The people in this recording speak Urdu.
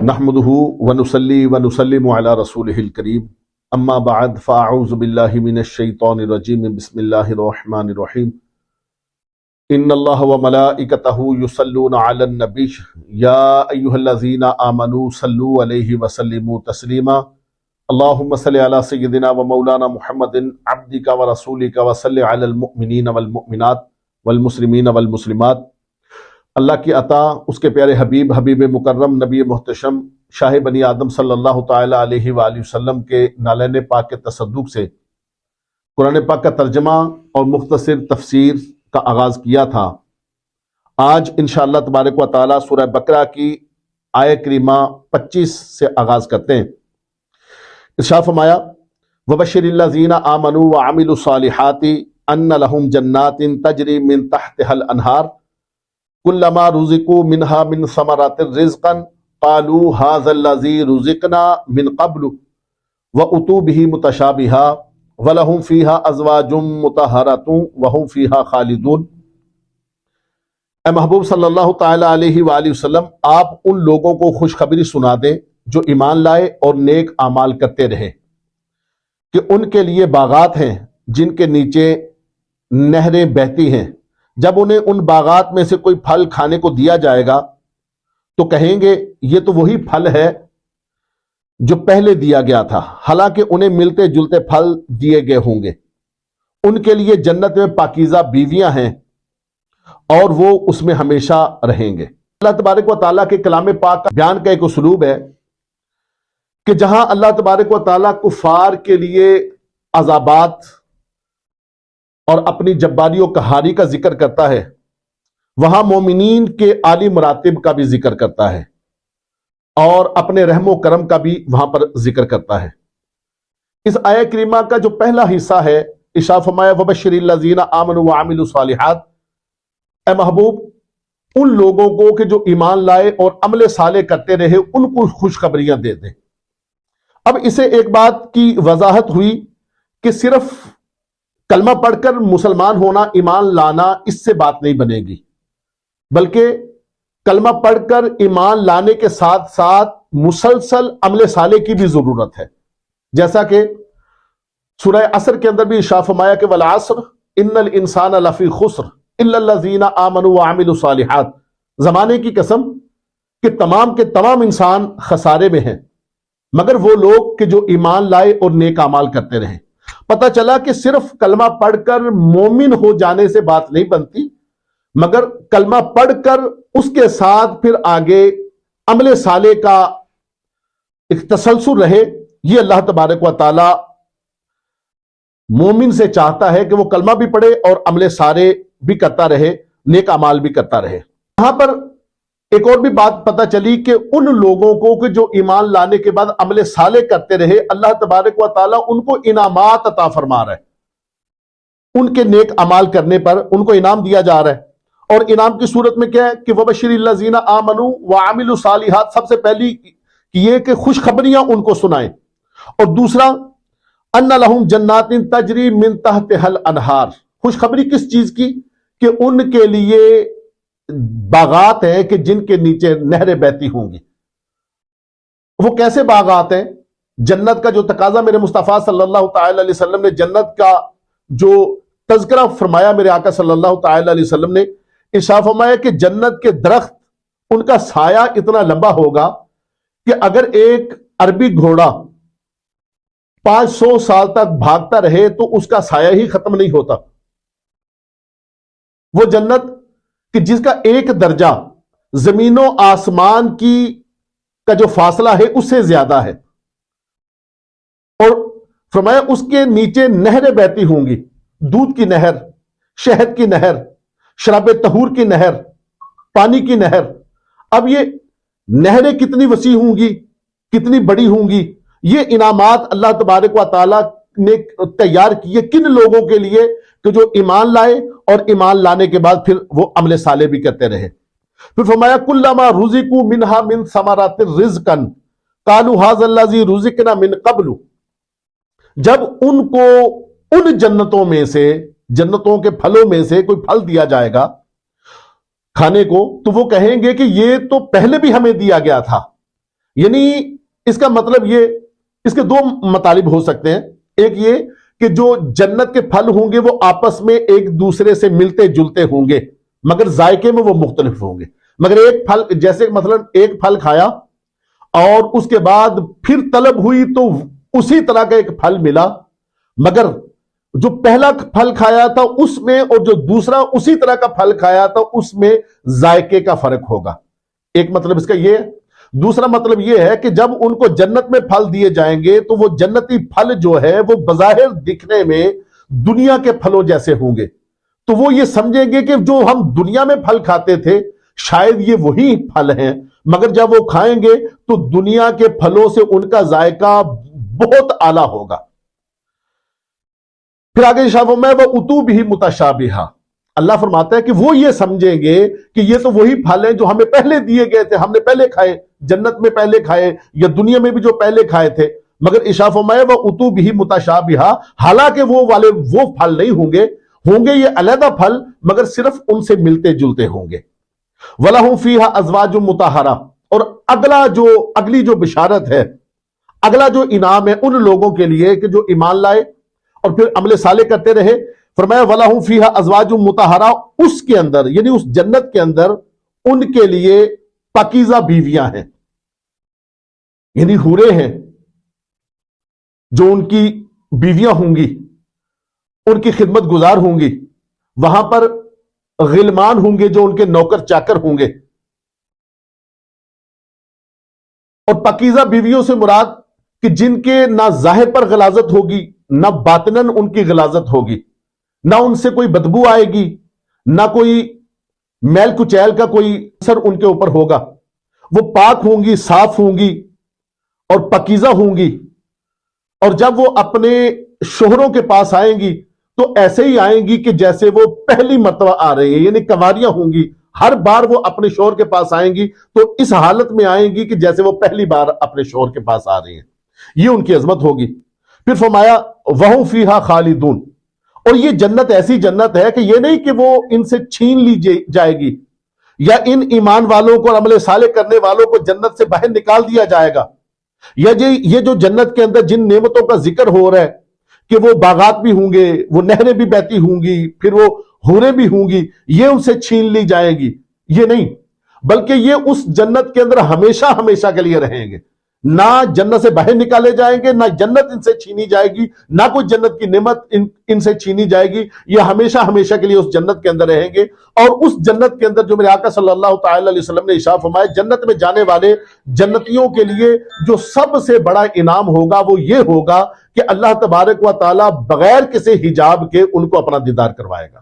نحمده ونصلي ونسلم على رسوله الكريم اما بعد فاعوذ بالله من الشيطان الرجيم بسم الله الرحمن الرحيم ان الله وملائكته يصلون على النبي يا ايها الذين امنوا صلوا عليه وسلموا تسليما اللهم صل على سيدنا ومولانا محمد عبدك ورسولك وصل على المؤمنين والمؤمنات والمسلمين والمسلمات۔ اللہ کی عطا اس کے پیارے حبیب مکرم نبی محتشم شاہ بنی آدم صلی اللہ تعالی علیہ وآلہ وسلم کے نالین پاک کے تصدق سے قرآن پاک کا ترجمہ اور مختصر تفسیر کا آغاز کیا تھا۔ آج انشاءاللہ تبارک و تعالی سورہ بقرہ کی آیہ کریمہ 25 سے آغاز کرتے ہیں۔ ارشاد فرمایا وَبَشِّرِ الَّذِينَ آمَنُوا وَعَمِلُوا الصَّالِحَاتِ أَنَّ لَهُمْ جَنَّاتٍ تَجْرِي مِن تَحْتِهَا الْأَنْهَارُ کلما رزقوا منها من ثمرات رزقا قالوا هذا الذي رزقنا من قبل واتوا به متشابها ولهم فيها ازواج مطهرة وهم فيها خالدون۔ اے محبوب صلی اللہ تعالی علیہ وآلہ وسلم، آپ ان لوگوں کو خوشخبری سنا دیں جو ایمان لائے اور نیک اعمال کرتے رہے کہ ان کے لیے باغات ہیں جن کے نیچے نہریں بہتی ہیں۔ جب انہیں ان باغات میں سے کوئی پھل کھانے کو دیا جائے گا تو کہیں گے یہ تو وہی پھل ہے جو پہلے دیا گیا تھا، حالانکہ انہیں ملتے جلتے پھل دیے گئے ہوں گے۔ ان کے لیے جنت میں پاکیزہ بیویاں ہیں اور وہ اس میں ہمیشہ رہیں گے۔ اللہ تبارک و تعالیٰ کے کلام پاک کا بیان کا ایک اسلوب ہے کہ جہاں اللہ تبارک و تعالیٰ کفار کے لیے عذابات اور اپنی جباری و قہاری کا ذکر کرتا ہے، وہاں مومنین کے عالی مراتب کا بھی ذکر کرتا ہے اور اپنے رحم و کرم کا بھی وہاں پر ذکر کرتا ہے۔ اس آیہ کریمہ کا جو پہلا حصہ ہے، ارشاد فرمایا وَبَشِّرِ الَّذِينَ آمَنُوا وَعَمِلُوا الصَّالِحَاتِ، اے محبوب ان لوگوں کو کہ جو ایمان لائے اور عمل صالح کرتے رہے ان کو خوشخبریاں دے دیں۔ اب اسے ایک بات کی وضاحت ہوئی کہ صرف کلمہ پڑھ کر مسلمان ہونا، ایمان لانا، اس سے بات نہیں بنے گی، بلکہ کلمہ پڑھ کر ایمان لانے کے ساتھ ساتھ مسلسل عمل صالح کی بھی ضرورت ہے، جیسا کہ سورہ عصر کے اندر بھی ارشاد فرمایا کہ والعصر ان الانسان لفی خسر الا الذین آمنوا وعملوا الصالحات، زمانے کی قسم کہ تمام کے تمام انسان خسارے میں ہیں مگر وہ لوگ کہ جو ایمان لائے اور نیک اعمال کرتے رہے۔ پتہ چلا کہ صرف کلمہ پڑھ کر مومن ہو جانے سے بات نہیں بنتی، مگر کلمہ پڑھ کر اس کے ساتھ پھر آگے عمل صالح کا ایک تسلسل رہے۔ یہ اللہ تبارک و تعالی مومن سے چاہتا ہے کہ وہ کلمہ بھی پڑھے اور عمل صالح بھی کرتا رہے، نیک اعمال بھی کرتا رہے۔ یہاں پر ایک اور بھی بات پتہ چلی کہ ان لوگوں کو کہ جو ایمان لانے کے بعد عمل صالح کرتے رہے، اللہ تبارک و تعالیٰ ان کو انعامات عطا فرما رہا ہے۔ ان کے نیک اعمال کرنے پر ان کو انعام دیا جا رہا ہے، اور انعام کی صورت میں کیا ہے کہ وَبَشِّرِ الَّذِينَ آمَنُوا وَعَمِلُوا الصَّالِحَاتِ، سب سے پہلی یہ کہ خوشخبریاں ان کو سنائیں، اور دوسرا أَنَّ لَهُمْ جَنَّاتٍ تَجْرِي مِن تَحْتِهَا الْأَنْهَارُ، خوشخبری کس چیز کی؟ کہ ان کے لیے باغات ہیں کہ جن کے نیچے نہریں بہتی ہوں گی۔ وہ کیسے باغات ہیں؟ جنت کا جو تقاضا میرے مصطفیٰ صلی اللہ تعالی علیہ وسلم نے جنت کا جو تذکرہ فرمایا میرے آقا صلی اللہ تعالی علیہ وسلم نے، ارشاد فرمایا کہ جنت کے درخت ان کا سایہ اتنا لمبا ہوگا کہ اگر ایک عربی گھوڑا 500 سال تک بھاگتا رہے تو اس کا سایہ ہی ختم نہیں ہوتا۔ وہ جنت کہ جس کا ایک درجہ زمین و آسمان کی کا جو فاصلہ ہے اس سے زیادہ ہے، اور فرمایا اس کے نیچے نہریں بہتی ہوں گی، دودھ کی نہر، شہد کی نہر، شراب طہور کی نہر، پانی کی نہر۔ اب یہ نہریں کتنی وسیع ہوں گی، کتنی بڑی ہوں گی، یہ انعامات اللہ تبارک و تعالیٰ نے تیار کیے کن لوگوں کے لیے کہ جو ایمان لائے اور ایمان لانے کے بعد پھر وہ عمل صالح بھی کرتے رہے۔ پھر فرمایا کلما رزقوا منها من ثمرات رزقا قالوا هذا الذي رزقنا من قبل، جب ان کو ان جنتوں میں سے، جنتوں کے پھلوں میں سے کوئی پھل دیا جائے گا کھانے کو، تو وہ کہیں گے کہ یہ تو پہلے بھی ہمیں دیا گیا تھا، یعنی اس کا مطلب یہ، اس کے دو مطالب ہو سکتے ہیں. ایک یہ کہ جو جنت کے پھل ہوں گے وہ آپس میں ایک دوسرے سے ملتے جلتے ہوں گے مگر ذائقے میں وہ مختلف ہوں گے. مگر ایک پھل، جیسے مثلا ایک پھل کھایا اور اس کے بعد پھر طلب ہوئی تو اسی طرح کا ایک پھل ملا، مگر جو پہلا پھل کھایا تھا اس میں اور جو دوسرا اسی طرح کا پھل کھایا تھا اس میں ذائقے کا فرق ہوگا. ایک مطلب اس کا یہ ہے. دوسرا مطلب یہ ہے کہ جب ان کو جنت میں پھل دیے جائیں گے تو وہ جنتی پھل جو ہے وہ بظاہر دکھنے میں دنیا کے پھلوں جیسے ہوں گے، تو وہ یہ سمجھیں گے کہ جو ہم دنیا میں پھل کھاتے تھے شاید یہ وہی پھل ہیں، مگر جب وہ کھائیں گے تو دنیا کے پھلوں سے ان کا ذائقہ بہت اعلیٰ ہوگا. پھر آگے شاہ میں وہ اتو بھی متشابہہ، اللہ فرماتا ہے کہ وہ یہ سمجھیں گے کہ یہ تو وہی پھل ہیں جو ہمیں پہلے دیے گئے تھے، ہم نے پہلے کھائے، جنت میں پہلے کھائے یا دنیا میں بھی جو پہلے کھائے تھے. مگر اشاء فرمایا وہ اتو بھی متشابہہ، حالانکہ وہ والے وہ پھل نہیں ہوں گے، ہوں گے یہ علیحدہ پھل مگر صرف ان سے ملتے جلتے ہوں گے. وَلَهُمْ فِيهَا أَزْوَاجٌ مُطَهَّرَةٌ، اور اگلی جو بشارت ہے، اگلا جو انعام ہے ان لوگوں کے لیے کہ جو ایمان لائے اور پھر عمل صالح کرتے رہے. فرمایا وَلَهُمْ فِيهَا أَزْوَاجٌ مُطَهَّرَةٌ، اس کے اندر یعنی اس جنت کے اندر ان کے لیے پاکیزہ بیویاں ہیں، یعنی حوریں ہیں جو ان کی بیویاں ہوں گی، ان کی خدمت گزار ہوں گی. وہاں پر غلمان ہوں گے جو ان کے نوکر چاکر ہوں گے. اور پاکیزہ بیویوں سے مراد کہ جن کے نہ ظاہر پر غلاظت ہوگی نہ باطناً ان کی غلاظت ہوگی، نہ ان سے کوئی بدبو آئے گی، نہ کوئی میل کچیل کا کوئی اثر ان کے اوپر ہوگا. وہ پاک ہوں گی، صاف ہوں گی اور پاکیزہ ہوں گی. اور جب وہ اپنے شوہروں کے پاس آئیں گی تو ایسے ہی آئیں گی کہ جیسے وہ پہلی مرتبہ آ رہی ہیں، یعنی کنواریاں ہوں گی. ہر بار وہ اپنے شوہر کے پاس آئیں گی تو اس حالت میں آئیں گی کہ جیسے وہ پہلی بار اپنے شوہر کے پاس آ رہی ہیں. یہ ان کی عظمت ہوگی. پھر فرمایا وَهُمْ فِيهَا خَالِدُونَ، اور یہ جنت ایسی جنت ہے کہ یہ نہیں کہ وہ ان سے چھین لی جائے گی یا ان ایمان والوں کو اور عمل صالح کرنے والوں کو جنت سے باہر نکال دیا جائے گا، یا یہ جو جنت کے اندر جن نعمتوں کا ذکر ہو رہا ہے کہ وہ باغات بھی ہوں گے، وہ نہریں بھی بہتی ہوں گی، پھر وہ حوریں بھی ہوں گی، یہ ان سے چھین لی جائے گی، یہ نہیں، بلکہ یہ اس جنت کے اندر ہمیشہ ہمیشہ کے لیے رہیں گے. نہ جنت سے باہر نکالے جائیں گے، نہ جنت ان سے چھینی جائے گی، نہ کوئی جنت کی نعمت ان سے چھینی جائے گی. یہ ہمیشہ ہمیشہ کے لیے اس جنت کے اندر رہیں گے. اور اس جنت کے اندر جو میرے آقا صلی اللہ تعالی علیہ وسلم نے ارشاد فرمایا، جنت میں جانے والے جنتیوں کے لیے جو سب سے بڑا انعام ہوگا وہ یہ ہوگا کہ اللہ تبارک و تعالی بغیر کسی حجاب کے ان کو اپنا دیدار کروائے گا.